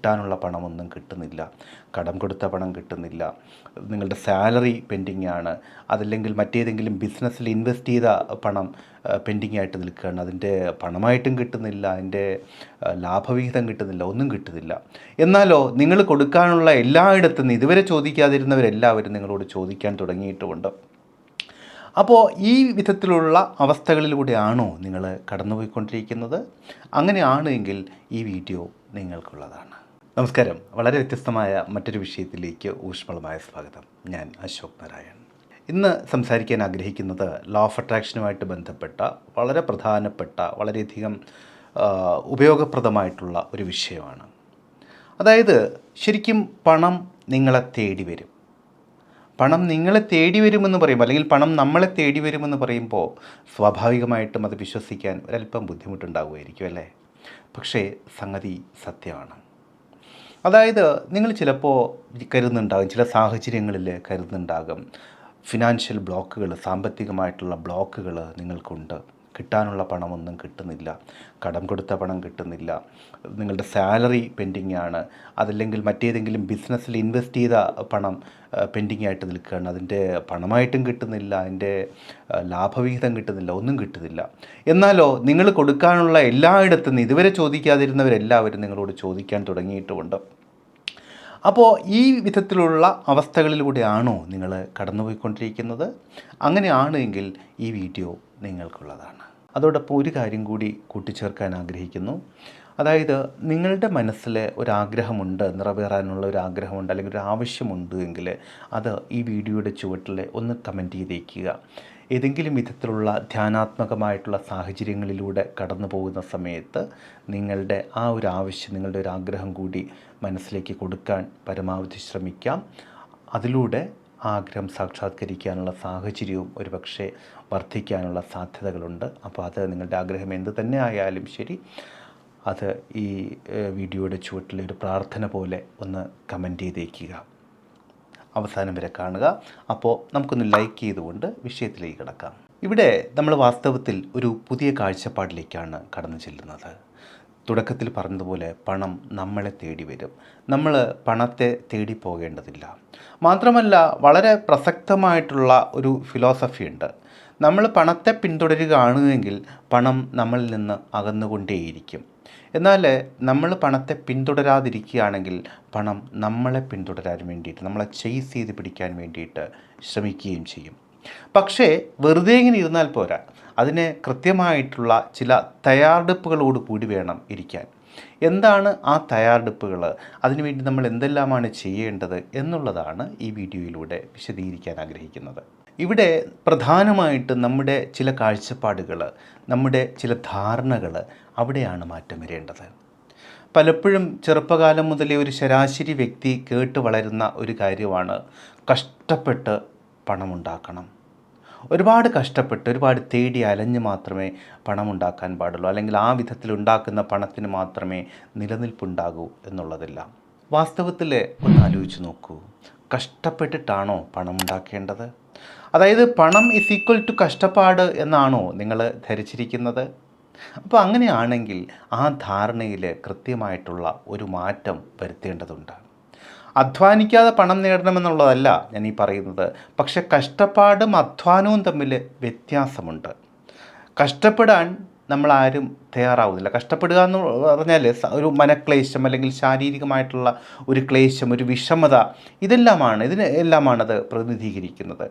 കിട്ടാനുള്ള പണമൊന്നും കിട്ടുന്നില്ല, കടം കൊടുത്ത പണം കിട്ടുന്നില്ല, നിങ്ങളുടെ സാലറി പെൻഡിങ് ആണ്, അതല്ലെങ്കിൽ മറ്റേതെങ്കിലും ബിസിനസ്സിൽ ഇൻവെസ്റ്റ് ചെയ്ത പണം പെൻഡിങ് ആയിട്ട് നിൽക്കുകയാണ്, അതിൻ്റെ പണമായിട്ടും കിട്ടുന്നില്ല, അതിൻ്റെ ലാഭവിഹിതം കിട്ടുന്നില്ല, ഒന്നും കിട്ടുന്നില്ല. എന്നാലോ നിങ്ങൾ കൊടുക്കാനുള്ള എല്ലായിടത്തും നിന്ന് ഇതുവരെ ചോദിക്കാതിരുന്നവരെല്ലാവരും നിങ്ങളോട് ചോദിക്കാൻ തുടങ്ങിയിട്ടുമുണ്ട്. അപ്പോൾ ഈ വിധത്തിലുള്ള അവസ്ഥകളിലൂടെയാണോ നിങ്ങൾ കടന്നുപോയിക്കൊണ്ടിരിക്കുന്നത്? അങ്ങനെയാണ് എങ്കിൽ ഈ വീഡിയോ നിങ്ങൾക്കുള്ളതാണ്. നമസ്കാരം. വളരെ വ്യത്യസ്തമായ മറ്റൊരു വിഷയത്തിലേക്ക് ഊഷ്മളമായ സ്വാഗതം. ഞാൻ അശോക് നാരായൺ. ഇന്ന് സംസാരിക്കാൻ ആഗ്രഹിക്കുന്നത് ലോ ഓഫ് അട്രാക്ഷനുമായിട്ട് ബന്ധപ്പെട്ട വളരെ പ്രധാനപ്പെട്ട, വളരെയധികം ഉപയോഗപ്രദമായിട്ടുള്ള ഒരു വിഷയമാണ്. അതായത് ശരിക്കും പണം നിങ്ങളെ തേടി വരും. പണം നിങ്ങളെ തേടി വരുമെന്ന് പറയുമ്പോൾ, അല്ലെങ്കിൽ പണം നമ്മളെ തേടി വരുമെന്ന് പറയുമ്പോൾ സ്വാഭാവികമായിട്ടും അത് വിശ്വസിക്കാൻ ഒരല്പം ബുദ്ധിമുട്ടുണ്ടാകുമായിരിക്കും അല്ലേ? പക്ഷേ സംഗതി സത്യമാണ്. അതായത് നിങ്ങൾ ചിലപ്പോൾ കരുതുന്നുണ്ടാകും, ചില സാഹചര്യങ്ങളിൽ കരുതുന്നുണ്ടാകും, ഫിനാൻഷ്യൽ ബ്ലോക്കുകൾ, സാമ്പത്തികമായിട്ടുള്ള ബ്ലോക്കുകൾ നിങ്ങൾക്കുണ്ട്, കിട്ടാനുള്ള പണമൊന്നും കിട്ടുന്നില്ല, കടം കൊടുത്ത പണം കിട്ടുന്നില്ല, നിങ്ങളുടെ സാലറി പെൻഡിങ് ആണ്, അതല്ലെങ്കിൽ മറ്റേതെങ്കിലും ബിസിനസ്സിൽ ഇൻവെസ്റ്റ് ചെയ്ത പണം പെൻഡിങ് ആയിട്ട് നിൽക്കുകയാണ്, അതിൻ്റെ പണമായിട്ടും കിട്ടുന്നില്ല, അതിൻ്റെ ലാഭവിഹിതം കിട്ടുന്നില്ല, ഒന്നും കിട്ടുന്നില്ല. എന്നാലോ നിങ്ങൾ കൊടുക്കാനുള്ള എല്ലായിടത്തും നിന്ന് ഇതുവരെ ചോദിക്കാതിരുന്നവരെല്ലാവരും നിങ്ങളോട് ചോദിക്കാൻ തുടങ്ങിയിട്ടുമുണ്ട്. അപ്പോൾ ഈ വിധത്തിലുള്ള അവസ്ഥകളിലൂടെയാണോ നിങ്ങൾ കടന്നുപോയിക്കൊണ്ടിരിക്കുന്നത്? അങ്ങനെയാണ് എങ്കിൽ ഈ വീഡിയോ നിങ്ങൾക്കുള്ളതാണ്. അതോടൊപ്പം ഒരു കാര്യം കൂടി കൂട്ടിച്ചേർക്കാൻ ആഗ്രഹിക്കുന്നു. അതായത് നിങ്ങളുടെ മനസ്സിൽ ഒരാഗ്രഹമുണ്ട്, നിറവേറാനുള്ള ഒരു ആഗ്രഹമുണ്ട്, അല്ലെങ്കിൽ ഒരു ആവശ്യമുണ്ട് എങ്കിൽ അത് ഈ വീഡിയോയുടെ ചുവട്ടിൽ ഒന്ന് കമൻറ്റ് ചെയ്തേക്കുക. ഏതെങ്കിലും വിധത്തിലുള്ള ധ്യാനാത്മകമായിട്ടുള്ള സാഹചര്യങ്ങളിലൂടെ കടന്നു പോകുന്ന സമയത്ത് നിങ്ങളുടെ ആ ഒരു ആവശ്യം, നിങ്ങളുടെ ഒരു ആഗ്രഹം കൂടി മനസ്സിലേക്ക് കൊടുക്കാൻ പരമാവധി ശ്രമിക്കാം. അതിലൂടെ ആഗ്രഹം സാക്ഷാത്കരിക്കാനുള്ള സാഹചര്യവും ഒരുപക്ഷെ വർദ്ധിക്കാനുള്ള സാധ്യതകളുണ്ട്. അപ്പോൾ അത് നിങ്ങളുടെ ആഗ്രഹം എന്ത് തന്നെ ആയാലും ശരി, അത് ഈ വീഡിയോയുടെ ചുവട്ടിൽ ഒരു പ്രാർത്ഥന പോലെ ഒന്ന് കമൻറ്റ് ചെയ്തേക്കുക. അവസാനം വരെ കാണുക. അപ്പോൾ നമുക്കൊന്ന് ലൈക്ക് ചെയ്തുകൊണ്ട് വിഷയത്തിലേക്ക് കിടക്കാം. ഇവിടെ നമ്മൾ വാസ്തവത്തിൽ ഒരു പുതിയ കാഴ്ചപ്പാടിലേക്കാണ് കടന്നു ചെല്ലുന്നത്. തുടക്കത്തിൽ പറഞ്ഞതുപോലെ പണം നമ്മളെ തേടി വരും. നമ്മൾ പണത്തെ തേടി പോകേണ്ടതില്ല. മാത്രമല്ല, വളരെ പ്രസക്തമായിട്ടുള്ള ഒരു ഫിലോസഫി ഉണ്ട്. നമ്മൾ പണത്തെ പിന്തുടരുകയാണെങ്കിൽ പണം നമ്മളിൽ നിന്ന് അകന്നുകൊണ്ടേയിരിക്കും. എന്നാൽ നമ്മൾ പണത്തെ പിന്തുടരാതിരിക്കുകയാണെങ്കിൽ പണം നമ്മളെ പിന്തുടരാൻ വേണ്ടിയിട്ട്, നമ്മളെ ചേസ് ചെയ്ത് പിടിക്കാൻ വേണ്ടിയിട്ട് ശ്രമിക്കുകയും ചെയ്യും. പക്ഷേ വെറുതെ ഇങ്ങനെ ഇരുന്നാൽ പോരാ, അതിന് കൃത്യമായിട്ടുള്ള ചില തയ്യാറെടുപ്പുകളോട് കൂടി വേണം ഇരിക്കാൻ. എന്താണ് ആ തയ്യാറെടുപ്പുകൾ? അതിനുവേണ്ടി നമ്മൾ എന്തെല്ലാമാണ് ചെയ്യേണ്ടത് എന്നുള്ളതാണ് ഈ വീഡിയോയിലൂടെ വിശദീകരിക്കാൻ ആഗ്രഹിക്കുന്നത്. ഇവിടെ പ്രധാനമായിട്ട് നമ്മുടെ ചില കാഴ്ചപ്പാടുകൾ, നമ്മുടെ ചില ധാരണകൾ, അവിടെയാണ് മാറ്റം വരേണ്ടത്. പലപ്പോഴും ചെറുപ്പകാലം മുതലേ ഒരു ശരാശരി വ്യക്തി കേട്ട് വളരുന്ന ഒരു കാര്യമാണ് കഷ്ടപ്പെട്ട് പണമുണ്ടാക്കണം. ഒരുപാട് കഷ്ടപ്പെട്ട്, ഒരുപാട് തേടി അലഞ്ഞ് മാത്രമേ പണമുണ്ടാക്കാൻ പാടുള്ളൂ, അല്ലെങ്കിൽ ആ വിധത്തിൽ ഉണ്ടാക്കുന്ന പണത്തിന് മാത്രമേ നിലനിൽപ്പുണ്ടാകൂ എന്നുള്ളതെല്ലാം. വാസ്തവത്തിൽ ഒന്ന് ആലോചിച്ച് നോക്കൂ, കഷ്ടപ്പെട്ടിട്ടാണോ പണമുണ്ടാക്കേണ്ടത്? അതായത് പണം ഈസ് ഈക്വൽ ടു കഷ്ടപ്പാട് എന്നാണോ നിങ്ങൾ ധരിച്ചിരിക്കുന്നത്? അപ്പോൾ അങ്ങനെയാണെങ്കിൽ ആ ധാരണയിൽ കൃത്യമായിട്ടുള്ള ഒരു മാറ്റം വരുത്തേണ്ടതുണ്ട്. അധ്വാനിക്കാതെ പണം നേടണമെന്നുള്ളതല്ല ഞാൻ ഈ പറയുന്നത്. പക്ഷെ കഷ്ടപ്പാടും അധ്വാനവും തമ്മിൽ വ്യത്യാസമുണ്ട്. കഷ്ടപ്പെടാൻ നമ്മളാരും തയ്യാറാവുന്നില്ല. കഷ്ടപ്പെടുക എന്ന് പറഞ്ഞാൽ ഒരു മനക്ലേശം, അല്ലെങ്കിൽ ശാരീരികമായിട്ടുള്ള ഒരു ക്ലേശം, ഒരു വിഷമത, ഇതിനെല്ലാമാണത് പ്രതിനിധീകരിക്കുന്നത്.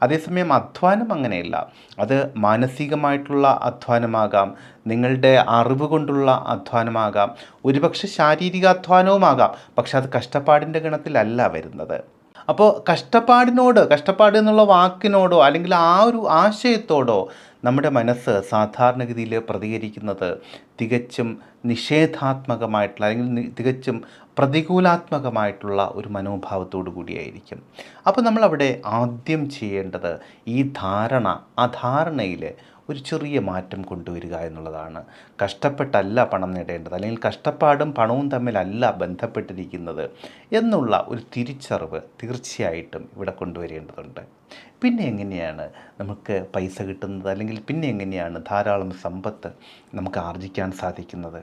അതേസമയം അധ്വാനം അങ്ങനെയല്ല. അത് മാനസികമായിട്ടുള്ള അധ്വാനമാകാം, നിങ്ങളുടെ അറിവ് കൊണ്ടുള്ള അധ്വാനമാകാം, ഒരുപക്ഷെ ശാരീരിക അധ്വാനവുമാകാം. പക്ഷെ അത് കഷ്ടപ്പാടിൻ്റെ ഗണത്തിലല്ല വരുന്നത്. അപ്പോൾ കഷ്ടപ്പാട് എന്നുള്ള വാക്കിനോടോ അല്ലെങ്കിൽ ആ ഒരു ആശയത്തോടോ നമ്മുടെ മനസ്സ് സാധാരണഗതിയിൽ പ്രതികരിക്കുന്നത് തികച്ചും നിഷേധാത്മകമായിട്ടുള്ള, അല്ലെങ്കിൽ തികച്ചും പ്രതികൂലാത്മകമായിട്ടുള്ള ഒരു മനോഭാവത്തോടു കൂടിയായിരിക്കും. അപ്പോൾ നമ്മളവിടെ ആദ്യം ചെയ്യേണ്ടത് ആ ധാരണയിൽ ഒരു ചെറിയ മാറ്റം കൊണ്ടുവരിക എന്നുള്ളതാണ്. കഷ്ടപ്പെട്ടല്ല പണം നേടേണ്ടത്, അല്ലെങ്കിൽ കഷ്ടപ്പാടും പണവും തമ്മിലല്ല ബന്ധപ്പെട്ടിരിക്കുന്നത് എന്നുള്ള ഒരു തിരിച്ചറിവ് തീർച്ചയായിട്ടും ഇവിടെ കൊണ്ടുവരേണ്ടതുണ്ട്. പിന്നെ എങ്ങനെയാണ് നമുക്ക് പൈസ കിട്ടുന്നത്, അല്ലെങ്കിൽ പിന്നെ എങ്ങനെയാണ് ധാരാളം സമ്പത്ത് നമുക്ക് ആർജിക്കാൻ സാധിക്കുന്നത്?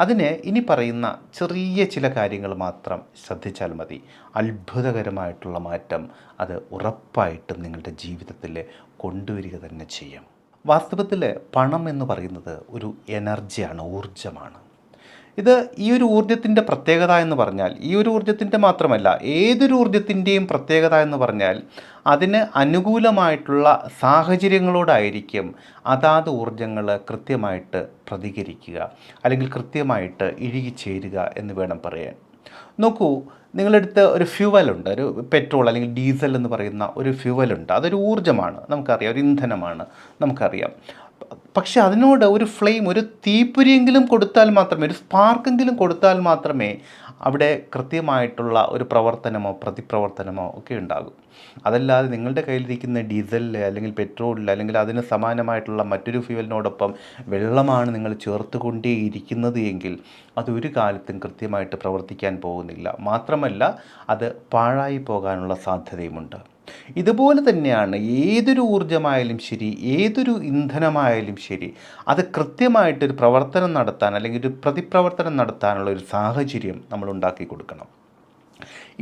അതിന് ഇനി പറയുന്ന ചെറിയ ചില കാര്യങ്ങൾ മാത്രം ശ്രദ്ധിച്ചാൽ മതി. അത്ഭുതകരമായിട്ടുള്ള മാറ്റം അത് ഉറപ്പായിട്ടും നിങ്ങളുടെ ജീവിതത്തിൽ കൊണ്ടുവരിക തന്നെ ചെയ്യും. വാസ്തവത്തിൽ പണം എന്ന് പറയുന്നത് ഒരു എനർജിയാണ്, ഊർജ്ജമാണ്. ഇത് ഈ ഒരു ഊർജ്ജത്തിൻ്റെ പ്രത്യേകത എന്ന് പറഞ്ഞാൽ, ഈ ഒരു ഊർജ്ജത്തിൻ്റെ മാത്രമല്ല, ഏതൊരു ഊർജ്ജത്തിൻ്റെയും പ്രത്യേകത എന്ന് പറഞ്ഞാൽ അതിന് അനുകൂലമായിട്ടുള്ള സാഹചര്യങ്ങളോടായിരിക്കും അതാത് ഊർജ്ജങ്ങൾ കൃത്യമായിട്ട് പ്രതികരിക്കുക, അല്ലെങ്കിൽ കൃത്യമായിട്ട് ഇഴുകിച്ചേരുക എന്ന് വേണം പറയാൻ. നോക്കൂ, നിങ്ങളടുത്ത് ഒരു ഫ്യൂവലുണ്ട്, ഒരു പെട്രോൾ അല്ലെങ്കിൽ ഡീസൽ എന്ന് പറയുന്ന ഒരു ഫ്യൂവലുണ്ട്. അതൊരു ഊർജ്ജമാണ്, നമുക്കറിയാം, ഒരു ഇന്ധനമാണ്, നമുക്കറിയാം. പക്ഷെ അതിനോട് ഒരു ഫ്ലെയിം, ഒരു തീപ്പൊരിയെങ്കിലും കൊടുത്താൽ മാത്രമേ, ഒരു സ്പാർക്കെങ്കിലും കൊടുത്താൽ മാത്രമേ അവിടെ കൃത്യമായിട്ടുള്ള ഒരു പ്രവർത്തനമോ പ്രതിപ്രവർത്തനമോ ഒക്കെ ഉണ്ടാകും. അതല്ലാതെ നിങ്ങളുടെ കയ്യിലിരിക്കുന്ന ഡീസലിൽ അല്ലെങ്കിൽ പെട്രോളിൽ അല്ലെങ്കിൽ അതിന് സമാനമായിട്ടുള്ള മറ്റൊരു ഫ്യൂവലിനോടൊപ്പം വെള്ളമാണ് നിങ്ങൾ ചേർത്തുകൊണ്ടേയിരിക്കുന്നത് എങ്കിൽ അതൊരു കാലത്തും കൃത്യമായിട്ട് പ്രവർത്തിക്കാൻ പോകുന്നില്ല. മാത്രമല്ല, അത് പാഴായി പോകാനുള്ള സാധ്യതയുമുണ്ട്. ഇതുപോലെ തന്നെയാണ് ഏതൊരു ഊർജ്ജമായാലും ശരി, ഏതൊരു ഇന്ധനമായാലും ശരി, അത് കൃത്യമായിട്ടൊരു പ്രവർത്തനം നടത്താൻ അല്ലെങ്കിൽ ഒരു പ്രതിപ്രവർത്തനം നടത്താനുള്ള ഒരു സാഹചര്യം നമ്മൾ ഉണ്ടാക്കി കൊടുക്കണം.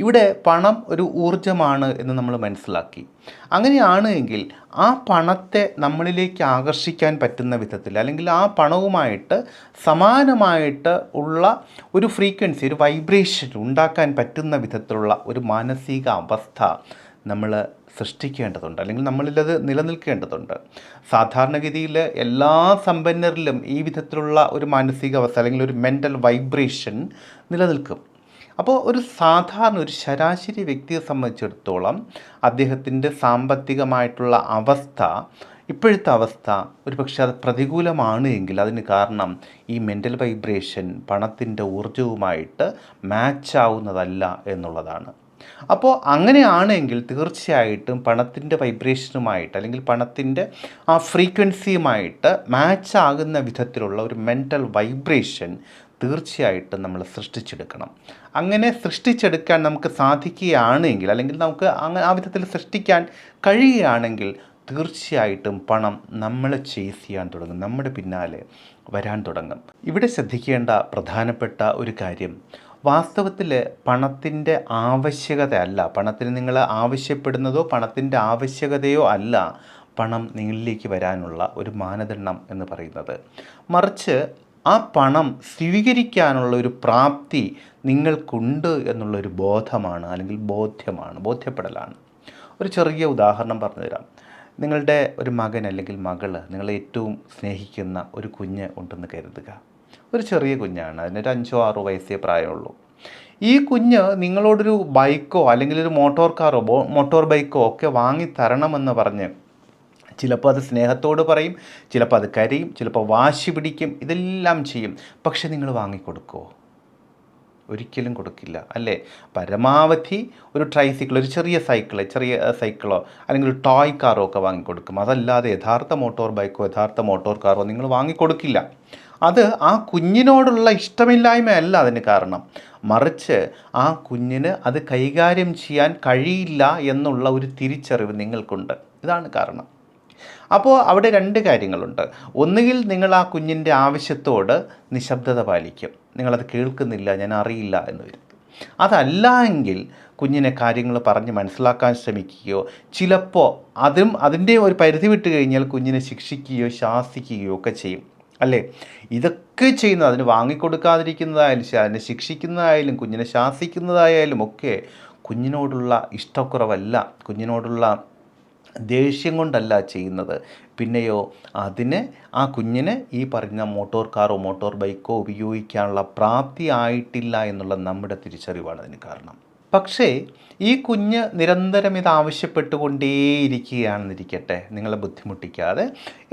ഇവിടെ പണം ഒരു ഊർജ്ജമാണ് എന്ന് നമ്മൾ മനസ്സിലാക്കി. അങ്ങനെയാണ് എങ്കിൽ ആ പണത്തെ നമ്മളിലേക്ക് ആകർഷിക്കാൻ പറ്റുന്ന വിധത്തിൽ, അല്ലെങ്കിൽ ആ പണവുമായിട്ട് സമാനമായിട്ട് ഉള്ള ഒരു ഫ്രീക്വൻസി, ഒരു വൈബ്രേഷൻ ഉണ്ടാക്കാൻ പറ്റുന്ന വിധത്തിലുള്ള ഒരു മാനസിക അവസ്ഥ നമ്മൾ സൃഷ്ടിക്കേണ്ടതുണ്ട്, അല്ലെങ്കിൽ നമ്മളിലത് നിലനിൽക്കേണ്ടതുണ്ട്. സാധാരണഗതിയിൽ എല്ലാ സമ്പന്നരിലും ഈ വിധത്തിലുള്ള ഒരു മാനസികാവസ്ഥ അല്ലെങ്കിൽ ഒരു മെൻ്റൽ വൈബ്രേഷൻ നിലനിൽക്കും. അപ്പോൾ ഒരു സാധാരണ ഒരു ശരാശരി വ്യക്തിയെ സംബന്ധിച്ചിടത്തോളം അദ്ദേഹത്തിൻ്റെ സാമ്പത്തികമായിട്ടുള്ള അവസ്ഥ, ഇപ്പോഴത്തെ അവസ്ഥ ഒരു പക്ഷേ അത് പ്രതികൂലമാണ് എങ്കിൽ അതിന് കാരണം ഈ മെൻ്റൽ വൈബ്രേഷൻ പണത്തിൻ്റെ ഊർജ്ജവുമായിട്ട് മാച്ച് ആവുന്നതല്ല എന്നുള്ളതാണ്. അപ്പോൾ അങ്ങനെയാണെങ്കിൽ തീർച്ചയായിട്ടും പണത്തിൻ്റെ വൈബ്രേഷനുമായിട്ട് അല്ലെങ്കിൽ പണത്തിൻ്റെ ആ ഫ്രീക്വൻസിയുമായിട്ട് മാച്ച് ആകുന്ന വിധത്തിലുള്ള ഒരു മെൻ്റൽ വൈബ്രേഷൻ തീർച്ചയായിട്ടും നമ്മൾ സൃഷ്ടിച്ചെടുക്കണം. അങ്ങനെ സൃഷ്ടിച്ചെടുക്കാൻ നമുക്ക് സാധിക്കുകയാണെങ്കിൽ, അല്ലെങ്കിൽ നമുക്ക് ആ വിധത്തിൽ സൃഷ്ടിക്കാൻ കഴിയുകയാണെങ്കിൽ തീർച്ചയായിട്ടും പണം നമ്മളെ ചേസ് ചെയ്യാൻ തുടങ്ങും, നമ്മുടെ പിന്നാലെ വരാൻ തുടങ്ങും. ഇവിടെ ശ്രദ്ധിക്കേണ്ട പ്രധാനപ്പെട്ട ഒരു കാര്യം, വാസ്തവത്തിൽ പണത്തിൻ്റെ ആവശ്യകതയല്ല, പണത്തിന് നിങ്ങൾ ആവശ്യപ്പെടുന്നതോ പണത്തിൻ്റെ ആവശ്യകതയോ അല്ല പണം നിങ്ങളിലേക്ക് വരാനുള്ള ഒരു മാനദണ്ഡം എന്ന് പറയുന്നത്. മറിച്ച് ആ പണം സ്വീകരിക്കാനുള്ള ഒരു പ്രാപ്തി നിങ്ങൾക്കുണ്ട് എന്നുള്ളൊരു ബോധമാണ്, അല്ലെങ്കിൽ ബോധ്യപ്പെടലാണ്. ഒരു ചെറിയ ഉദാഹരണം പറഞ്ഞു തരാം. നിങ്ങളുടെ ഒരു മകൻ അല്ലെങ്കിൽ മകൾ, നിങ്ങളെ ഏറ്റവും സ്നേഹിക്കുന്ന ഒരു കുഞ്ഞ് ഉണ്ടെന്ന് കരുതുക. ഒരു ചെറിയ കുഞ്ഞാണ്, അതിനൊരു 5-6 വയസ്സേ പ്രായമുള്ളൂ. ഈ കുഞ്ഞ് നിങ്ങളോടൊരു ബൈക്കോ അല്ലെങ്കിൽ ഒരു മോട്ടോർ ബൈക്കോ ഒക്കെ വാങ്ങി തരണമെന്ന് പറഞ്ഞ് ചിലപ്പോൾ അത് സ്നേഹത്തോട് പറയും, ചിലപ്പോൾ അത് കരയും, ചിലപ്പോൾ വാശി പിടിക്കും, ഇതെല്ലാം ചെയ്യും. പക്ഷെ നിങ്ങൾ വാങ്ങിക്കൊടുക്കുമോ? ഒരിക്കലും കൊടുക്കില്ല, അല്ലേ? പരമാവധി ഒരു ട്രൈസൈക്കിൾ, ഒരു ചെറിയ സൈക്കിളോ അല്ലെങ്കിൽ ഒരു ടോയ് കാറോ ഒക്കെ വാങ്ങിക്കൊടുക്കും. അതല്ലാതെ യഥാർത്ഥ മോട്ടോർ ബൈക്കോ യഥാർത്ഥ മോട്ടോർ കാറോ നിങ്ങൾ വാങ്ങിക്കൊടുക്കില്ല. അത് ആ കുഞ്ഞിനോടുള്ള ഇഷ്ടമില്ലായ്മയല്ല അതിന് കാരണം, മറിച്ച് ആ കുഞ്ഞിന് അത് കൈകാര്യം ചെയ്യാൻ കഴിയില്ല എന്നുള്ള ഒരു തിരിച്ചറിവ് നിങ്ങൾക്കുണ്ട്. ഇതാണ് കാരണം. അപ്പോൾ അവിടെ 2 കാര്യങ്ങളുണ്ട്. ഒന്നുകിൽ നിങ്ങൾ ആ കുഞ്ഞിൻ്റെ ആവശ്യത്തോട് നിശബ്ദത പാലിക്കും, നിങ്ങളത് കേൾക്കുന്നില്ല, ഞാൻ അറിയില്ല എന്ന് വരും. അതല്ല എങ്കിൽ കുഞ്ഞിനെ കാര്യങ്ങൾ പറഞ്ഞ് മനസ്സിലാക്കാൻ ശ്രമിക്കുകയോ, ചിലപ്പോൾ അതിൻ്റെ ഒരു പരിധി വിട്ട് കഴിഞ്ഞാൽ കുഞ്ഞിനെ ശിക്ഷിക്കുകയോ ശാസിക്കുകയോ ഒക്കെ ചെയ്യും, അല്ലേ? ഇതൊക്കെ ചെയ്യുന്നത്, അതിന് വാങ്ങിക്കൊടുക്കാതിരിക്കുന്നതായാലും അതിനെ ശിക്ഷിക്കുന്നതായാലും കുഞ്ഞിനെ ശാസിക്കുന്നതായാലും ഒക്കെ കുഞ്ഞിനോടുള്ള ഇഷ്ടക്കുറവല്ല, കുഞ്ഞിനോടുള്ള ദേഷ്യം കൊണ്ടല്ല ചെയ്യുന്നത്. പിന്നെയോ ആ കുഞ്ഞിന് ഈ പറഞ്ഞ മോട്ടോർ കാറോ മോട്ടോർ ബൈക്കോ ഉപയോഗിക്കാനുള്ള പ്രാപ്തി ആയിട്ടില്ല എന്നുള്ള നമ്മുടെ തിരിച്ചറിവാണ് അതിന് കാരണം. പക്ഷേ ഈ കുഞ്ഞ് നിരന്തരം ഇത് ആവശ്യപ്പെട്ടുകൊണ്ടേയിരിക്കുകയാണെന്നിരിക്കട്ടെ, നിങ്ങളെ ബുദ്ധിമുട്ടിക്കാതെ.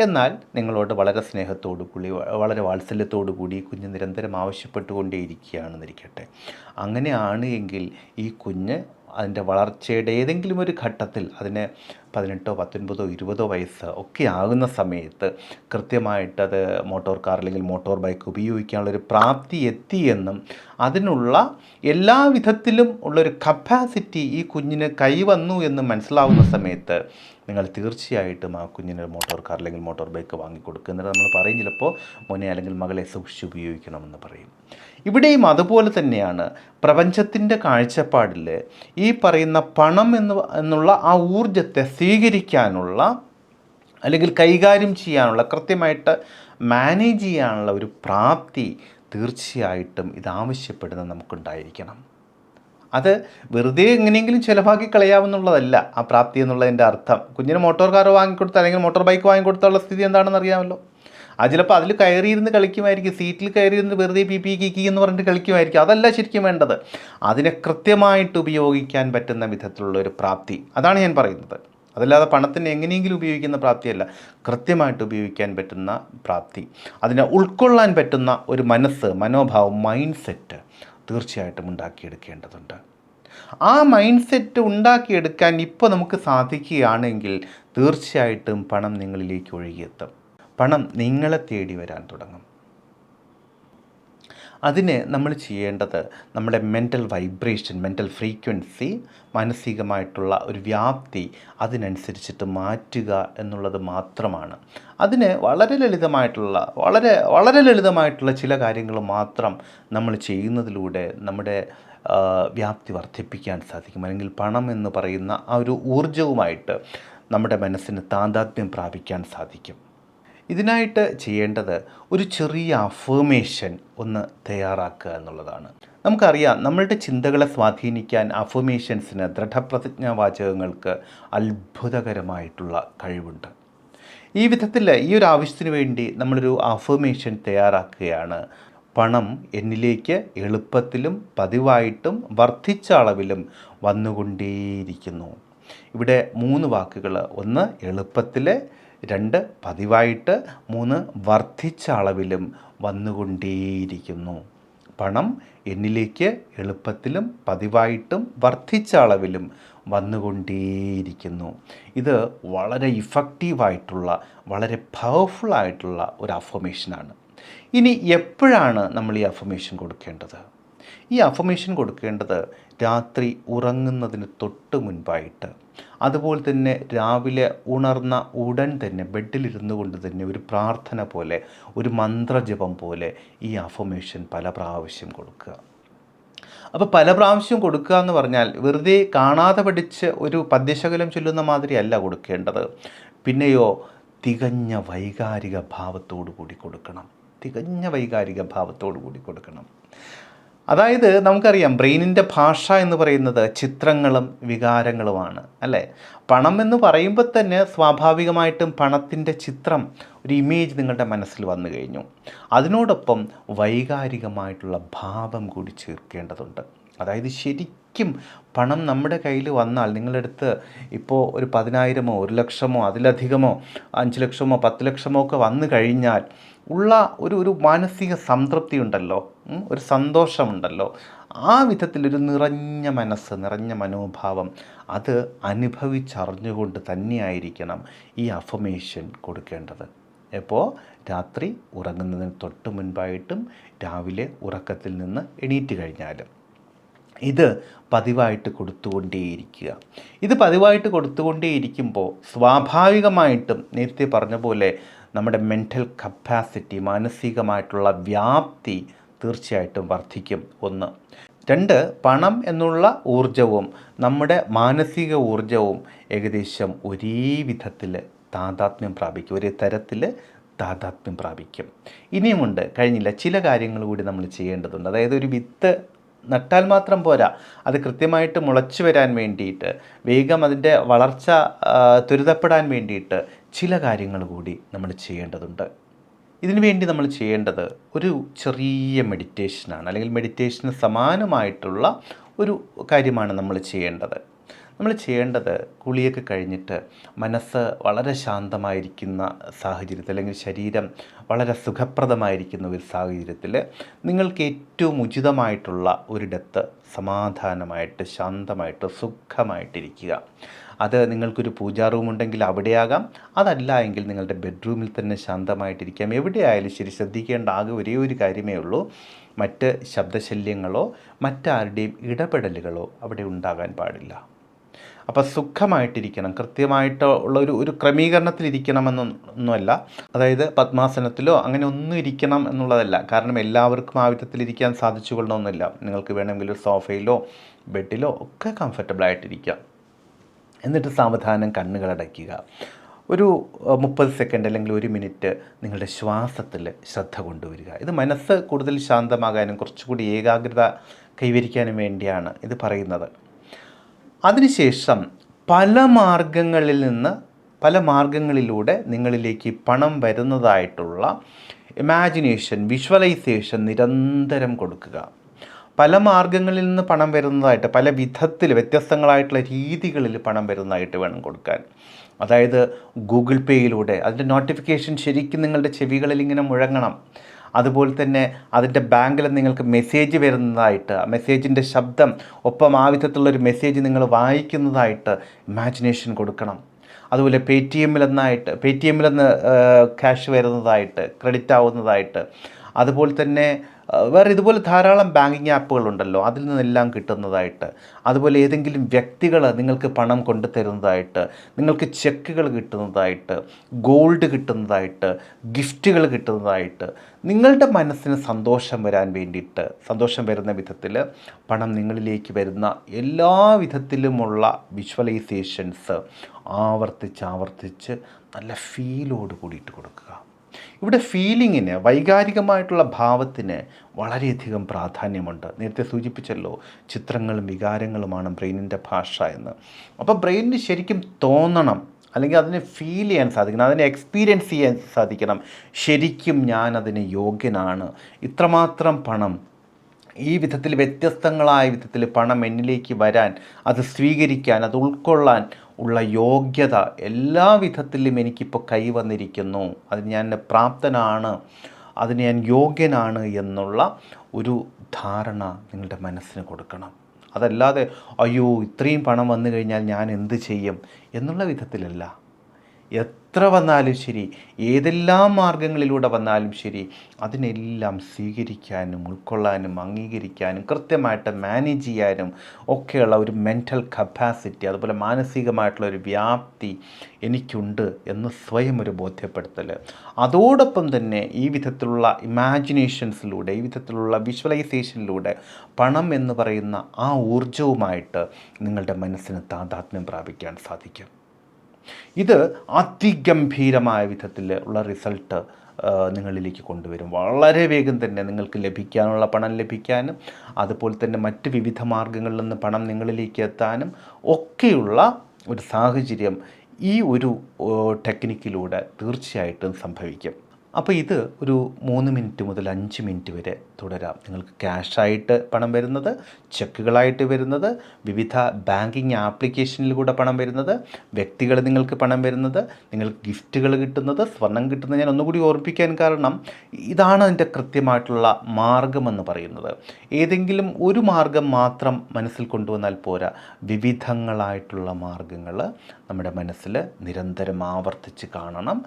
എന്നാൽ നിങ്ങളോട് വളരെ സ്നേഹത്തോടു കൂടി, വളരെ വാത്സല്യത്തോടു കൂടി ഈ കുഞ്ഞ് നിരന്തരം ആവശ്യപ്പെട്ടുകൊണ്ടേയിരിക്കുകയാണെന്നിരിക്കട്ടെ. അങ്ങനെയാണ് എങ്കിൽ ഈ കുഞ്ഞ് അതിൻ്റെ വളർച്ചയുടെ ഏതെങ്കിലും ഒരു ഘട്ടത്തിൽ, അതിന് 18, 19, 20 വയസ്സ് ഒക്കെ ആകുന്ന സമയത്ത് കൃത്യമായിട്ടത് മോട്ടോർ കാർ അല്ലെങ്കിൽ മോട്ടോർ ബൈക്ക് ഉപയോഗിക്കാനുള്ളൊരു പ്രാപ്തി എത്തിയെന്നും അതിനുള്ള എല്ലാ വിധത്തിലും ഉള്ളൊരു കപ്പാസിറ്റി ഈ കുഞ്ഞിന് കൈവന്നു എന്ന് മനസ്സിലാവുന്ന സമയത്ത് നിങ്ങൾ തീർച്ചയായിട്ടും ആ കുഞ്ഞിന് മോട്ടോർ കാർ അല്ലെങ്കിൽ മോട്ടോർ ബൈക്ക് വാങ്ങിക്കൊടുക്കുക. എന്നിട്ട് നമ്മൾ പറയും ചിലപ്പോൾ മോനെ അല്ലെങ്കിൽ മകളെ സൂക്ഷിച്ച് ഉപയോഗിക്കണമെന്ന് പറയും. ഇവിടെയും അതുപോലെ തന്നെയാണ്. പ്രപഞ്ചത്തിൻ്റെ കാഴ്ചപ്പാടിൽ ഈ പറയുന്ന പണം എന്നുള്ള ആ ഊർജത്തെ സ്വീകരിക്കാനുള്ള അല്ലെങ്കിൽ കൈകാര്യം ചെയ്യാനുള്ള, കൃത്യമായിട്ട് മാനേജ് ചെയ്യാനുള്ള ഒരു പ്രാപ്തി തീർച്ചയായിട്ടും ഇതാവശ്യപ്പെടുന്ന നമുക്കുണ്ടായിരിക്കണം. അത് വെറുതെ എങ്ങനെയെങ്കിലും ചിലവാക്കി കളയാമെന്നുള്ളതല്ല ആ പ്രാപ്തി എന്നുള്ളതിൻ്റെ അർത്ഥം. കുഞ്ഞിന് മോട്ടോർ കാർ വാങ്ങിക്കൊടുത്താൽ അല്ലെങ്കിൽ മോട്ടോർ ബൈക്ക് വാങ്ങിക്കൊടുത്താലുള്ള സ്ഥിതി എന്താണെന്ന് അറിയാമല്ലോ. അത് ചിലപ്പോൾ അതിൽ കയറിയിരുന്ന് കളിക്കുമായിരിക്കും, സീറ്റിൽ കയറിയിരുന്ന് വെറുതെ പി കിക്കി എന്ന് പറഞ്ഞിട്ട് കളിക്കുമായിരിക്കും. അതല്ല ശരിക്കും വേണ്ടത്. അതിനെ കൃത്യമായിട്ട് ഉപയോഗിക്കാൻ പറ്റുന്ന വിധത്തിലുള്ള ഒരു പ്രാപ്തി, അതാണ് ഞാൻ പറയുന്നത്. അതല്ലാതെ പണത്തിന് എങ്ങനെയെങ്കിലും ഉപയോഗിക്കുന്ന പ്രാപ്തിയല്ല, കൃത്യമായിട്ട് ഉപയോഗിക്കാൻ പറ്റുന്ന പ്രാപ്തി, അതിനെ ഉൾക്കൊള്ളാൻ പറ്റുന്ന ഒരു മനോഭാവം, മൈൻഡ് സെറ്റ് തീർച്ചയായിട്ടും ഉണ്ടാക്കിയെടുക്കേണ്ടതുണ്ട്. ആ മൈൻഡ് സെറ്റ് ഉണ്ടാക്കിയെടുക്കാൻ ഇപ്പോൾ നമുക്ക് സാധിക്കുകയാണെങ്കിൽ തീർച്ചയായിട്ടും പണം നിങ്ങളിലേക്ക് ഒഴുകിയെത്തും. പണം നിങ്ങളെ തേടി വരാൻ തുടങ്ങും. അതിന് നമ്മൾ ചെയ്യേണ്ടത് നമ്മുടെ മെൻ്റൽ വൈബ്രേഷൻ, മെൻ്റൽ ഫ്രീക്വൻസി, മാനസികമായിട്ടുള്ള ഒരു വ്യാപ്തി അതിനനുസരിച്ചിട്ട് മാറ്റുക എന്നുള്ളത് മാത്രമാണ്. അതിന് വളരെ ലളിതമായിട്ടുള്ള ചില കാര്യങ്ങൾ മാത്രം നമ്മൾ ചെയ്യുന്നതിലൂടെ നമ്മുടെ വ്യാപ്തി വർദ്ധിപ്പിക്കാൻ സാധിക്കും. അല്ലെങ്കിൽ പണം എന്ന് പറയുന്ന ആ ഒരു ഊർജവുമായിട്ട് നമ്മുടെ മനസ്സിന് താതാത്മ്യം പ്രാപിക്കാൻ സാധിക്കും. ഇതിനായിട്ട് ചെയ്യേണ്ടത് ഒരു ചെറിയ അഫർമേഷൻ ഒന്ന് തയ്യാറാക്കുക എന്നുള്ളതാണ്. നമുക്കറിയാം, നമ്മളുടെ ചിന്തകളെ സ്വാധീനിക്കാൻ അഫർമേഷൻസിന്, ദൃഢപ്രതിജ്ഞാവാചകങ്ങൾക്ക് അത്ഭുതകരമായിട്ടുള്ള കഴിവുണ്ട്. ഈ വിധത്തിൽ ഈ ഒരു ആവശ്യത്തിന് വേണ്ടി നമ്മളൊരു അഫർമേഷൻ തയ്യാറാക്കുകയാണ്. പണം എന്നിലേക്ക് എളുപ്പത്തിലും പതിവായിട്ടും വർദ്ധിച്ച അളവിലും വന്നുകൊണ്ടേയിരിക്കുന്നു. ഇവിടെ 3 വാക്കുകൾ: 1 എളുപ്പത്തിൽ, 2 പതിവായിട്ട്, 3 വർദ്ധിച്ച അളവിലും വന്നുകൊണ്ടേയിരിക്കുന്നു. പണം എന്നിലേക്ക് എളുപ്പത്തിലും പതിവായിട്ടും വർദ്ധിച്ച അളവിലും വന്നുകൊണ്ടേയിരിക്കുന്നു. ഇത് വളരെ ഇഫക്റ്റീവായിട്ടുള്ള, വളരെ പവർഫുള്ളായിട്ടുള്ള ഒരു അഫർമേഷനാണ്. ഇനി എപ്പോഴാണ് നമ്മൾ ഈ അഫർമേഷൻ കൊടുക്കേണ്ടത്? ഈ അഫർമേഷൻ കൊടുക്കേണ്ടത് രാത്രി ഉറങ്ങുന്നതിന് തൊട്ട് മുൻപായിട്ട്, അതുപോലെ തന്നെ രാവിലെ ഉണർന്ന ഉടൻ തന്നെ ബെഡിലിരുന്നു കൊണ്ട് തന്നെ ഒരു പ്രാർത്ഥന പോലെ, ഒരു മന്ത്രജപം പോലെ ഈ അഫർമേഷൻ പല പ്രാവശ്യം കൊടുക്കുക. അപ്പോൾ പല പ്രാവശ്യം കൊടുക്കുക എന്ന് പറഞ്ഞാൽ വെറുതെ കാണാതെ പഠിച്ച് ഒരു പദ്യശകലം ചൊല്ലുന്ന മാതിരിയല്ല കൊടുക്കേണ്ടത്. പിന്നെയോ തികഞ്ഞ വൈകാരിക ഭാവത്തോടു കൂടി കൊടുക്കണം. അതായത് നമുക്കറിയാം, ബ്രെയിനിൻ്റെ ഭാഷ എന്ന് പറയുന്നത് ചിത്രങ്ങളും വികാരങ്ങളുമാണ്, അല്ലേ? പണം എന്ന് പറയുമ്പോൾ തന്നെ സ്വാഭാവികമായിട്ടും പണത്തിൻ്റെ ചിത്രം, ഒരു ഇമേജ് നിങ്ങളുടെ മനസ്സിൽ വന്നു കഴിഞ്ഞു. അതിനോടൊപ്പം വൈകാരികമായിട്ടുള്ള ഭാവം കൂടി ചേർക്കേണ്ടതുണ്ട്. അതായത് ശരിക്കും പണം നമ്മുടെ കയ്യിൽ വന്നാൽ, നിങ്ങളുടെ അടുത്ത് ഇപ്പോൾ ഒരു 10,000-ഓ 1,00,000-ഓ അതിലധികമോ 5 ലക്ഷമോ 10 ലക്ഷമോ ഒക്കെ വന്നു കഴിഞ്ഞാൽ ഉള്ള ഒരു മാനസിക സംതൃപ്തി ഉണ്ടല്ലോ, ഒരു സന്തോഷമുണ്ടല്ലോ, ആ വിധത്തിലൊരു നിറഞ്ഞ മനസ്സ്, നിറഞ്ഞ മനോഭാവം, അത് അനുഭവിച്ചറിഞ്ഞുകൊണ്ട് തന്നെയായിരിക്കണം ഈ അഫർമേഷൻ കൊടുക്കേണ്ടത്. എപ്പോൾ? രാത്രി ഉറങ്ങുന്നതിന് തൊട്ട് മുൻപായിട്ടും രാവിലെ ഉറക്കത്തിൽ നിന്ന് എണീറ്റ് കഴിഞ്ഞാലും. ഇത് പതിവായിട്ട് കൊടുത്തുകൊണ്ടേയിരിക്കുക. ഇത് പതിവായിട്ട് കൊടുത്തുകൊണ്ടേയിരിക്കുമ്പോൾ സ്വാഭാവികമായിട്ടും നേരത്തെ പറഞ്ഞ പോലെ നമ്മുടെ മെൻ്റൽ കപ്പാസിറ്റി, മാനസികമായിട്ടുള്ള വ്യാപ്തി തീർച്ചയായിട്ടും വർദ്ധിക്കും. 1. 2, പണം എന്നുള്ള ഊർജവും നമ്മുടെ മാനസിക ഊർജവും ഏകദേശം ഒരേ വിധത്തിൽ താതാത്മ്യം പ്രാപിക്കും, ഒരേ തരത്തിൽ താതാത്മ്യം പ്രാപിക്കും. ഇനിയുമുണ്ട്, കഴിഞ്ഞില്ല, ചില കാര്യങ്ങൾ കൂടി നമ്മൾ ചെയ്യേണ്ടതുണ്ട്. അതായത് ഒരു വിത്ത് നട്ടാൽ മാത്രം പോരാ, അത് കൃത്യമായിട്ട് മുളച്ചു വരാൻ വേണ്ടിയിട്ട്, വേഗം അതിൻ്റെ വളർച്ച ത്വരിതപ്പെടാൻ വേണ്ടിയിട്ട് ചില കാര്യങ്ങൾ കൂടി നമ്മൾ ചെയ്യേണ്ടതുണ്ട്. ഇതിനു വേണ്ടി നമ്മൾ ചെയ്യേണ്ടത് ഒരു ചെറിയ മെഡിറ്റേഷനാണ്, അല്ലെങ്കിൽ മെഡിറ്റേഷന് സമാനമായിട്ടുള്ള ഒരു കാര്യമാണ് നമ്മൾ ചെയ്യേണ്ടത്. കുളിയൊക്കെ കഴിഞ്ഞിട്ട് മനസ്സ് വളരെ ശാന്തമായിരിക്കുന്ന സാഹചര്യത്തിൽ, അല്ലെങ്കിൽ ശരീരം വളരെ സുഖപ്രദമായിരിക്കുന്ന ഒരു സാഹചര്യത്തിൽ നിങ്ങൾക്ക് ഏറ്റവും ഉചിതമായിട്ടുള്ള ഒരിടത്ത് സമാധാനമായിട്ട്, ശാന്തമായിട്ട്, സുഖമായിട്ടിരിക്കുക. അത് നിങ്ങൾക്കൊരു പൂജാ റൂമുണ്ടെങ്കിൽ അവിടെയാകാം, അതല്ല എങ്കിൽ നിങ്ങളുടെ ബെഡ്റൂമിൽ തന്നെ ശാന്തമായിട്ടിരിക്കാം. എവിടെയായാലും ശരി, ശ്രദ്ധിക്കേണ്ട ആകെ ഒരേ ഒരു കാര്യമേ ഉള്ളൂ, മറ്റ് ശബ്ദശല്യങ്ങളോ മറ്റാരുടെയും ഇടപെടലുകളോ അവിടെ ഉണ്ടാകാൻ പാടില്ല. അപ്പോൾ സുഖമായിട്ടിരിക്കണം, കൃത്യമായിട്ട് ഉള്ള ഒരു ക്രമീകരണത്തിലിരിക്കണമെന്നൊന്നുമല്ല. അതായത് പദ്മാസനത്തിലോ അങ്ങനെ ഒന്നും ഇരിക്കണം എന്നുള്ളതല്ല. കാരണം എല്ലാവർക്കും ആ വിധത്തിലിരിക്കാൻ സാധിച്ചു കൊള്ളണമെന്നില്ല. നിങ്ങൾക്ക് വേണമെങ്കിൽ ഒരു സോഫയിലോ ബെഡിലോ ഒക്കെ കംഫർട്ടബിളായിട്ടിരിക്കാം. എന്നിട്ട് സാവധാനം കണ്ണുകളടയ്ക്കുക. ഒരു 30 സെക്കൻഡ് അല്ലെങ്കിൽ 1 മിനിറ്റ് നിങ്ങളുടെ ശ്വാസത്തിൽ ശ്രദ്ധ കൊണ്ടുവരിക. ഇത് മനസ്സ് കൂടുതൽ ശാന്തമാകാനും കുറച്ചുകൂടി ഏകാഗ്രത കൈവരിക്കാനും വേണ്ടിയാണ് ഇത് പറയുന്നത്. അതിനുശേഷം പല മാർഗങ്ങളിലൂടെ നിങ്ങളിലേക്ക് പണം വരുന്നതായിട്ടുള്ള ഇമാജിനേഷൻ, വിഷ്വലൈസേഷൻ നിരന്തരം കൊടുക്കുക. പല മാർഗങ്ങളിൽ നിന്ന് പണം വരുന്നതായിട്ട്, പല വിധത്തിൽ വ്യത്യസ്തങ്ങളായിട്ടുള്ള രീതികളിൽ പണം വരുന്നതായിട്ട് വേണം കൊടുക്കാൻ. അതായത് ഗൂഗിൾ പേയിലൂടെ അതിൻ്റെ നോട്ടിഫിക്കേഷൻ ശരിക്കും നിങ്ങളുടെ ചെവികളിൽ ഇങ്ങനെ മുഴങ്ങണം. അതുപോലെ തന്നെ അതിൻ്റെ ബാങ്കിൽ നിങ്ങൾക്ക് മെസ്സേജ് വരുന്നതായിട്ട്, മെസ്സേജിൻ്റെ ശബ്ദം ഒപ്പം ആ വിധത്തിലുള്ളൊരു മെസ്സേജ് നിങ്ങൾ വായിക്കുന്നതായിട്ട് ഇമാജിനേഷൻ കൊടുക്കണം. അതുപോലെ പേ ടി എമ്മിൽ നിന്ന് ക്യാഷ് വരുന്നതായിട്ട്, ക്രെഡിറ്റ് ആവുന്നതായിട്ട്, അതുപോലെ തന്നെ വേറെ ഇതുപോലെ ധാരാളം ബാങ്കിങ് ആപ്പുകളുണ്ടല്ലോ, അതിൽ നിന്നെല്ലാം കിട്ടുന്നതായിട്ട്, അതുപോലെ ഏതെങ്കിലും വ്യക്തികൾ നിങ്ങൾക്ക് പണം കൊണ്ടു തരുന്നതായിട്ട്, നിങ്ങൾക്ക് ചെക്കുകൾ കിട്ടുന്നതായിട്ട്, ഗോൾഡ് കിട്ടുന്നതായിട്ട്, ഗിഫ്റ്റുകൾ കിട്ടുന്നതായിട്ട്, നിങ്ങളുടെ മനസ്സിന് സന്തോഷം വരാൻ വേണ്ടിയിട്ട്, സന്തോഷം വരുന്ന വിധത്തിൽ പണം നിങ്ങളിലേക്ക് വരുന്ന എല്ലാ വിധത്തിലുമുള്ള വിഷ്വലൈസേഷൻസ് ആവർത്തിച്ച് നല്ല ഫീലോട് കൂടിയിട്ട് കൊടുക്കുക. ഇവിടെ ഫീലിങ്ങിന്, വൈകാരികമായിട്ടുള്ള ഭാവത്തിന് വളരെയധികം പ്രാധാന്യമുണ്ട്. നേരത്തെ സൂചിപ്പിച്ചല്ലോ, ചിത്രങ്ങളും വികാരങ്ങളുമാണ് ബ്രെയിനിൻ്റെ ഭാഷ എന്ന്. അപ്പോൾ ബ്രെയിനിന് ശരിക്കും തോന്നണം, അല്ലെങ്കിൽ അതിനെ ഫീൽ ചെയ്യാൻ സാധിക്കണം, അതിനെ എക്സ്പീരിയൻസ് ചെയ്യാൻ സാധിക്കണം. ശരിക്കും ഞാൻ അതിന് യോഗ്യനാണ്, ഇത്രമാത്രം പണം, ഈ വിധത്തിൽ വ്യത്യസ്തങ്ങളായ വിധത്തിൽ പണം എന്നിലേക്ക് വരാൻ, അത് സ്വീകരിക്കാൻ, അത് ഉൾക്കൊള്ളാൻ ഉള്ള യോഗ്യത എല്ലാ വിധത്തിലും എനിക്കിപ്പോൾ കൈവന്നിരിക്കുന്നു, അതിന് ഞാൻ പ്രാപ്തനാണ്, അതിന് ഞാൻ യോഗ്യനാണ് എന്നുള്ള ഒരു ധാരണ നിങ്ങളുടെ മനസ്സിന് കൊടുക്കണം. അതല്ലാതെ അയ്യോ ഇത്രയും പണം വന്നു കഴിഞ്ഞാൽ ഞാൻ എന്ത് ചെയ്യും എന്നുള്ള വിധത്തിലല്ല. എത്ര വന്നാലും ശരി, ഏതെല്ലാം മാർഗങ്ങളിലൂടെ വന്നാലും ശരി, അതിനെല്ലാം സ്വീകരിക്കാനും ഉൾക്കൊള്ളാനും അംഗീകരിക്കാനും കൃത്യമായിട്ട് മാനേജ് ചെയ്യാനും ഒക്കെയുള്ള ഒരു മെൻ്റൽ കപ്പാസിറ്റി, അതുപോലെ മാനസികമായിട്ടുള്ള ഒരു വ്യാപ്തി എനിക്കുണ്ട് എന്ന് സ്വയം ഒരു ബോധ്യപ്പെടുത്തൽ. അതോടൊപ്പം തന്നെ ഈ വിധത്തിലുള്ള ഇമാജിനേഷൻസിലൂടെ, ഈ വിധത്തിലുള്ള വിഷ്വലൈസേഷനിലൂടെ പണം എന്ന് പറയുന്ന ആ ഊർജവുമായിട്ട് നിങ്ങളുടെ മനസ്സിന് താതാത്മ്യം പ്രാപിക്കാൻ സാധിക്കും. ഇത് അതിഗംഭീരമായ വിധത്തിൽ ഉള്ള റിസൾട്ട് നിങ്ങളിലേക്ക് കൊണ്ടുവരും. വളരെ വേഗം തന്നെ നിങ്ങൾക്ക് ലഭിക്കാനുള്ള പണം ലഭിക്കാനും, അതുപോലെ തന്നെ മറ്റ് വിവിധ മാർഗങ്ങളിൽ നിന്ന് പണം നിങ്ങളിലേക്ക് എത്താനും ഒക്കെയുള്ള ഒരു സാഹചര്യം ഈ ഒരു ടെക്നിക്കിലൂടെ തീർച്ചയായിട്ടും സംഭവിക്കും. അപ്പോൾ ഇത് ഒരു 3 മിനിറ്റ് മുതൽ 5 മിനിറ്റ് വരെ തുടരാം. നിങ്ങൾക്ക് ക്യാഷായിട്ട് പണം വരുന്നത്, ചെക്കുകളായിട്ട് വരുന്നത്, വിവിധ ബാങ്കിങ് ആപ്ലിക്കേഷനിലൂടെ പണം വരുന്നത്, വ്യക്തികൾ നിങ്ങൾക്ക് പണം വരുന്നത്, നിങ്ങൾക്ക് ഗിഫ്റ്റുകൾ കിട്ടുന്നത്, സ്വർണം കിട്ടുന്നത്. ഞാൻ ഒന്നുകൂടി ഓർമ്മിപ്പിക്കാൻ കാരണം ഇതാണ് അതിൻ്റെ കൃത്യമായിട്ടുള്ള മാർഗമെന്ന് പറയുന്നത്. ഏതെങ്കിലും ഒരു മാർഗം മാത്രം മനസ്സിൽ കൊണ്ടുവന്നാൽ പോരാ, വിവിധങ്ങളായിട്ടുള്ള മാർഗങ്ങൾ നമ്മുടെ മനസ്സിൽ നിരന്തരം ആവർത്തിച്ച് കാണണം,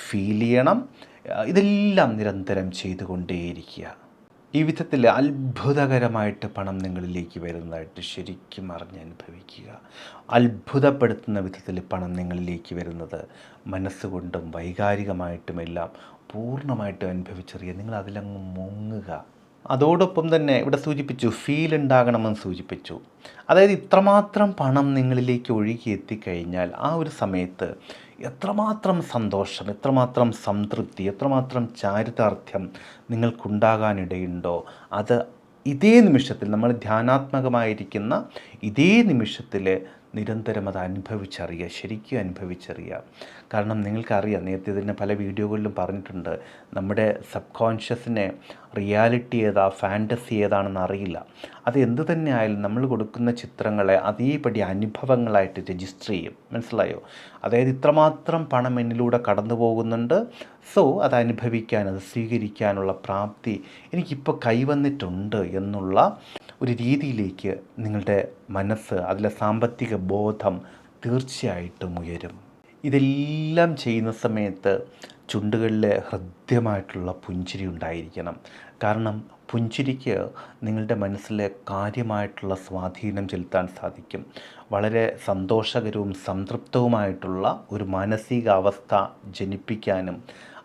ഫീൽ ചെയ്യണം. ഇതെല്ലാം നിരന്തരം ചെയ്തുകൊണ്ടേയിരിക്കുക. ഈ വിധത്തിൽ അത്ഭുതകരമായിട്ട് പണം നിങ്ങളിലേക്ക് വരുന്നതായിട്ട് ശരിക്കും അറിഞ്ഞനുഭവിക്കുക. അത്ഭുതപ്പെടുത്തുന്ന വിധത്തിൽ പണം നിങ്ങളിലേക്ക് വരുന്നത് മനസ്സുകൊണ്ടും വൈകാരികമായിട്ടുമെല്ലാം പൂർണ്ണമായിട്ടും അനുഭവിച്ചറിയുക. നിങ്ങൾ അതിലങ്ങ് മുങ്ങുക. അതോടൊപ്പം തന്നെ ഇവിടെ സൂചിപ്പിച്ചു, ഫീൽ ഉണ്ടാകണമെന്ന് സൂചിപ്പിച്ചു. അതായത് ഇത്രമാത്രം പണം നിങ്ങളിലേക്ക് ഒഴുകി എത്തിക്കഴിഞ്ഞാൽ ആ ഒരു സമയത്ത് എത്രമാത്രം സന്തോഷം, എത്രമാത്രം സംതൃപ്തി, എത്രമാത്രം ചാരിതാർത്ഥ്യം നിങ്ങൾക്കുണ്ടാകാനിടയുണ്ടോ, അത് ഇതേ നിമിഷത്തിൽ, നമ്മൾ ധ്യാനാത്മകമായിരിക്കുന്ന ഇതേ നിമിഷത്തിൽ നിരന്തരം അത് അനുഭവിച്ചറിയുക, ശരിക്കും അനുഭവിച്ചറിയുക. കാരണം നിങ്ങൾക്കറിയാം, നേരത്തെ ഇതിനെ പല വീഡിയോകളിലും പറഞ്ഞിട്ടുണ്ട്, നമ്മുടെ സബ് കോൺഷ്യസിനെ റിയാലിറ്റി ഏതാ, ഫാൻറ്റസി ഏതാണെന്ന് അറിയില്ല. അത് എന്ത് തന്നെ ആയാലും നമ്മൾ കൊടുക്കുന്ന ചിത്രങ്ങളെ അതേപടി അനുഭവങ്ങളായിട്ട് രജിസ്റ്റർ ചെയ്യും. മനസ്സിലായോ? അതായത് ഇത്രമാത്രം പണം എന്നിലൂടെ കടന്നു പോകുന്നുണ്ട്, സോ അത് അനുഭവിക്കാൻ, അത് സ്വീകരിക്കാനുള്ള പ്രാപ്തി എനിക്കിപ്പോൾ കൈവന്നിട്ടുണ്ട് എന്നുള്ള ഒരു രീതിയിലേക്ക് നിങ്ങളുടെ മനസ്സ്, അതിലെ സാമ്പത്തിക ബോധം തീർച്ചയായിട്ടും ഉയരും. ഇതെല്ലാം ചെയ്യുന്ന സമയത്ത് ചുണ്ടുകളിൽ ഹൃദ്യമായിട്ടുള്ള പുഞ്ചിരി ഉണ്ടായിരിക്കണം. കാരണം പുഞ്ചിരിക്ക് നിങ്ങളുടെ മനസ്സിലെ കാര്യമായിട്ടുള്ള സ്വാധീനം ചെലുത്താൻ സാധിക്കും. വളരെ സന്തോഷകരവും സംതൃപ്തവുമായിട്ടുള്ള ഒരു മാനസികാവസ്ഥ ജനിപ്പിക്കാനും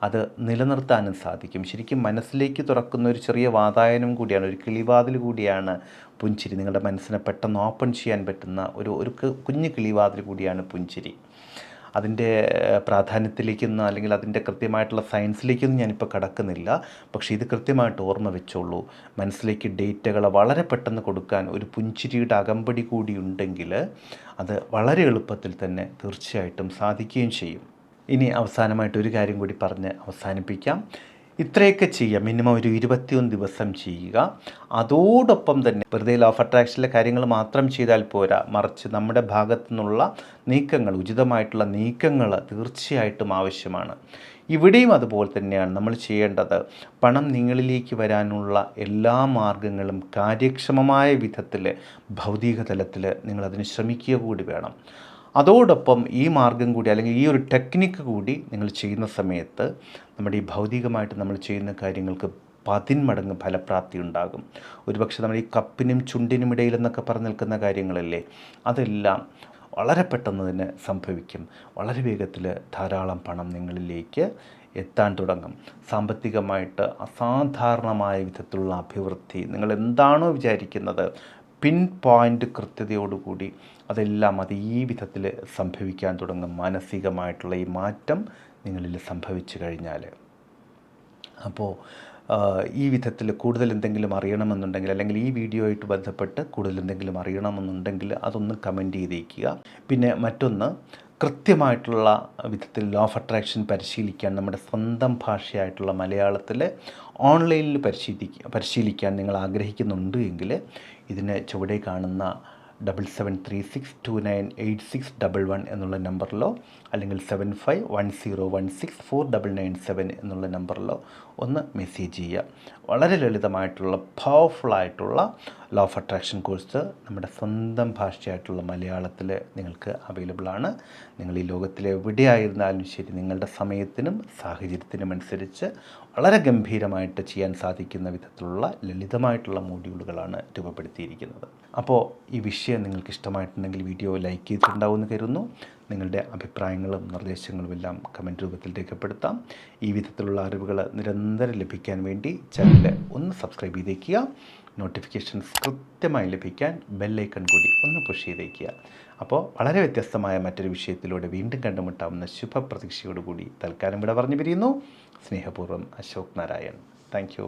അത് നിലനിർത്താനും സാധിക്കും. ശരിക്കും മനസ്സിലേക്ക് തുറക്കുന്ന ഒരു ചെറിയ വാതായനം കൂടിയാണ്, ഒരു കിളിവാതിൽ കൂടിയാണ് പുഞ്ചിരി. നിങ്ങളുടെ മനസ്സിനെ പെട്ടെന്ന് ഓപ്പൺ ചെയ്യാൻ പറ്റുന്ന ഒരു കുഞ്ഞു കിളിവാതിൽ കൂടിയാണ് പുഞ്ചിരി. അതിൻ്റെ പ്രാധാന്യത്തിലേക്കൊന്നും അല്ലെങ്കിൽ അതിൻ്റെ കൃത്യമായിട്ടുള്ള സയൻസിലേക്കൊന്നും ഞാനിപ്പോൾ കടക്കുന്നില്ല. പക്ഷേ ഇത് കൃത്യമായിട്ട് ഓർമ്മ വെച്ചോളൂ. മനസ്സിലേക്ക് ഡേറ്റകൾ വളരെ പെട്ടെന്ന് കൊടുക്കാൻ ഒരു പുഞ്ചിരിയുടെ അകമ്പടി കൂടി ഉണ്ടെങ്കിൽ അത് വളരെ എളുപ്പത്തിൽ തന്നെ തീർച്ചയായിട്ടും സാധിക്കുകയും ചെയ്യും. ഇനി അവസാനമായിട്ട് ഒരു കാര്യം കൂടി പറഞ്ഞ് അവസാനിപ്പിക്കാം. ഇത്രയൊക്കെ ചെയ്യുക, മിനിമം ഒരു 21 ദിവസം ചെയ്യുക. അതോടൊപ്പം തന്നെ വെറുതെ ലോ ഓഫ് അട്രാക്ഷനിലെ കാര്യങ്ങൾ മാത്രം ചെയ്താൽ പോരാ, മറിച്ച് നമ്മുടെ ഭാഗത്തു നിന്നുള്ള നീക്കങ്ങൾ, ഉചിതമായിട്ടുള്ള നീക്കങ്ങൾ തീർച്ചയായിട്ടും ആവശ്യമാണ്. ഇവിടെയും അതുപോലെ തന്നെയാണ് നമ്മൾ ചെയ്യേണ്ടത്. പണം നിങ്ങളിലേക്ക് വരാനുള്ള എല്ലാ മാർഗങ്ങളും കാര്യക്ഷമമായ വിധത്തിൽ ഭൗതിക തലത്തിൽ നിങ്ങളതിന് ശ്രമിക്കുക കൂടി വേണം. അതോടൊപ്പം ഈ മാർഗം കൂടി അല്ലെങ്കിൽ ഈ ഒരു ടെക്നിക്ക് കൂടി നിങ്ങൾ ചെയ്യുന്ന സമയത്ത് നമ്മുടെ ഈ ഭൗതികമായിട്ട് നമ്മൾ ചെയ്യുന്ന കാര്യങ്ങൾക്ക് 10 മടങ്ങ് ഫലപ്രാപ്തി ഉണ്ടാകും. ഒരുപക്ഷെ നമ്മൾ ഈ കപ്പിനും ചുണ്ടിനും ഇടയിലെന്നൊക്കെ പറഞ്ഞു നിൽക്കുന്ന കാര്യങ്ങളല്ലേ, അതെല്ലാം വളരെ പെട്ടെന്ന് തന്നെ സംഭവിക്കും. വളരെ വേഗത്തിൽ ധാരാളം പണം നിങ്ങളിലേക്ക് എത്താൻ തുടങ്ങും. സാമ്പത്തികമായിട്ട് അസാധാരണമായ വിധത്തിലുള്ള അഭിവൃദ്ധി, നിങ്ങൾ എന്താണോ വിചാരിക്കുന്നത് പിൻ പോയിൻ്റ് കൃത്യതയോടുകൂടി അതെല്ലാം അത് ഈ വിധത്തിൽ സംഭവിക്കാൻ തുടങ്ങും. മാനസികമായിട്ടുള്ള ഈ മാറ്റം നിങ്ങളിൽ സംഭവിച്ചു കഴിഞ്ഞാൽ. അപ്പോൾ ഈ വിധത്തിൽ കൂടുതൽ എന്തെങ്കിലും അറിയണമെന്നുണ്ടെങ്കിൽ, അല്ലെങ്കിൽ ഈ വീഡിയോ ആയിട്ട് ബന്ധപ്പെട്ട് കൂടുതൽ എന്തെങ്കിലും അറിയണമെന്നുണ്ടെങ്കിൽ അതൊന്ന് കമൻറ്റ് ചെയ്തേക്കുക. പിന്നെ മറ്റൊന്ന്, കൃത്യമായിട്ടുള്ള വിധത്തിൽ ലോ ഓഫ് അട്രാക്ഷൻ പരിശീലിക്കാൻ നമ്മുടെ സ്വന്തം ഭാഷയായിട്ടുള്ള മലയാളത്തിൽ ഓൺലൈനിൽ പരിശീലിക്കാൻ നിങ്ങൾ ആഗ്രഹിക്കുന്നുണ്ട് എങ്കിൽ ഇതിന് ചുവടെ കാണുന്ന 7736298611 എന്നുള്ള നമ്പറിലോ അല്ലെങ്കിൽ 7510164997 എന്നുള്ള നമ്പറിലോ ഒന്ന് മെസ്സേജ് ചെയ്യുക. വളരെ ലളിതമായിട്ടുള്ള പവർഫുള്ളായിട്ടുള്ള ലോ ഓഫ് അട്രാക്ഷൻ കോഴ്സ് നമ്മുടെ സ്വന്തം ഭാഷയായിട്ടുള്ള മലയാളത്തിൽ നിങ്ങൾക്ക് അവൈലബിളാണ്. നിങ്ങൾ ഈ ലോകത്തിലെ എവിടെയായിരുന്നാലും ശരി, നിങ്ങളുടെ സമയത്തിനും സാഹചര്യത്തിനും അനുസരിച്ച് വളരെ ഗംഭീരമായിട്ട് ചെയ്യാൻ സാധിക്കുന്ന വിധത്തിലുള്ള ലളിതമായിട്ടുള്ള മോഡ്യൂളുകളാണ് രൂപപ്പെടുത്തിയിരിക്കുന്നത്. അപ്പോൾ ഈ വിഷയം നിങ്ങൾക്ക് ഇഷ്ടമായിട്ടുണ്ടെങ്കിൽ വീഡിയോ ലൈക്ക് ചെയ്തിട്ടുണ്ടാവുമെന്ന് കരുതുന്നു. നിങ്ങളുടെ അഭിപ്രായങ്ങളും നിർദ്ദേശങ്ങളും എല്ലാം കമൻറ്റ് രൂപത്തിൽ രേഖപ്പെടുത്താം. ഈ വിധത്തിലുള്ള അറിവുകൾ നിരന്തരം ലഭിക്കാൻ വേണ്ടി ചാനൽ ഒന്ന് സബ്സ്ക്രൈബ് ചെയ്തേക്കുക. നോട്ടിഫിക്കേഷൻസ് കൃത്യമായി ലഭിക്കാൻ ബെല്ലൈക്കൺ കൂടി ഒന്ന് പുഷ് ചെയ്തേക്കുക. അപ്പോൾ വളരെ വ്യത്യസ്തമായ മറ്റൊരു വിഷയത്തിലൂടെ വീണ്ടും കണ്ടുമുട്ടാവുന്ന ശുഭപ്രതീക്ഷയോടുകൂടി തൽക്കാലം ഇവിടെ പറഞ്ഞു പിരിയുന്നു. സ്നേഹപൂർവ്വം, അശോക് നാരായൺ. Thank you.